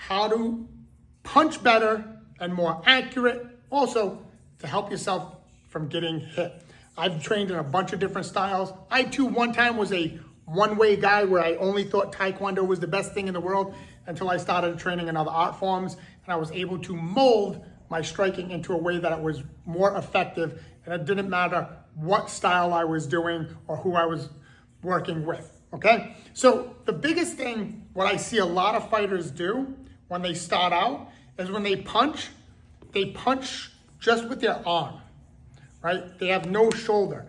how to punch better and more accurate, also to help yourself from getting hit. I've trained in a bunch of different styles. I too one time was a one-way guy where I only thought Taekwondo was the best thing in the world until I started training in other art forms, and I was able to mold my striking into a way that it was more effective, and it didn't matter what style I was doing or who I was working with, okay? So the biggest thing, what I see a lot of fighters do when they start out, is when they punch just with their arm, right? They have no shoulder.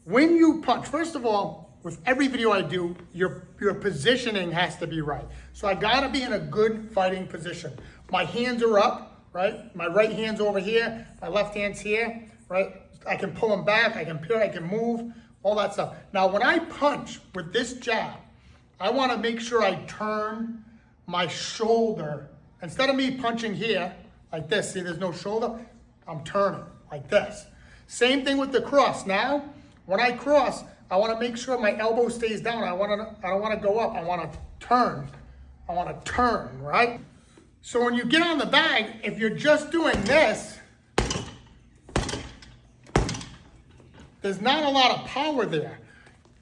When you punch, first of all, with every video I do, your positioning has to be right. So I gotta be in a good fighting position. My hands are up, right? My right hand's over here, my left hand's here, right? I can pull them back, I can pivot, I can move, all that stuff. Now, when I punch with this jab, I wanna make sure I turn my shoulder. Instead of me punching here, like this, see there's no shoulder, I'm turning like this. Same thing with the cross. Now, when I cross, I wanna make sure my elbow stays down. I don't wanna go up, I wanna turn. I wanna turn, right? So when you get on the bag, if you're just doing this, there's not a lot of power there.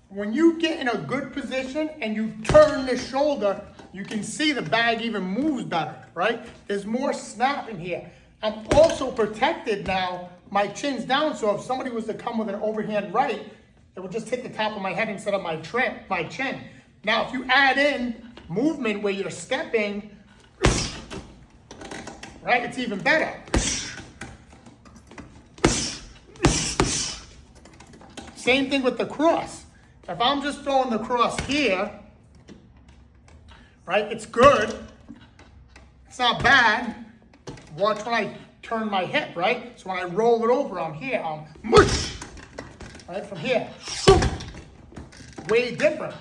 When you get in a good position and you turn the shoulder, you can see the bag even moves better, right? There's more snap in here. I'm also protected now. My chin's down, so if somebody was to come with an overhand right, it would just hit the top of my head instead of my chin. Now, if you add in movement where you're stepping, right, it's even better. Same thing with the cross. If I'm just throwing the cross here, right, it's good. It's not bad. Watch when I turn my hip, right? So when I roll it over, I'm here, I'm mush, right, from here. Way different.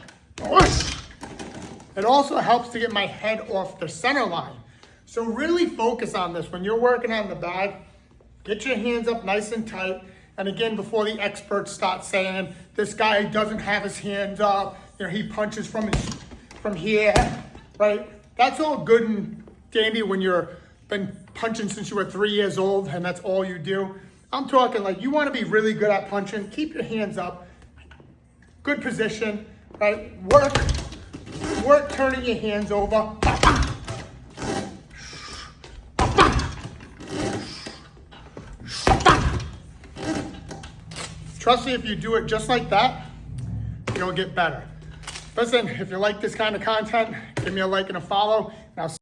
It also helps to get my head off the center line. So really focus on this. When you're working on the bag, get your hands up nice and tight. And again, before the experts start saying, this guy doesn't have his hands up, you know, he punches from here, right? That's all good and dandy when you've been punching since you were 3 years old and that's all you do. I'm talking like you want to be really good at punching, keep your hands up, good position, right? Work turning your hands over. Trust me, if you do it just like that, you'll get better. Listen, if you like this kind of content, give me a like and a follow.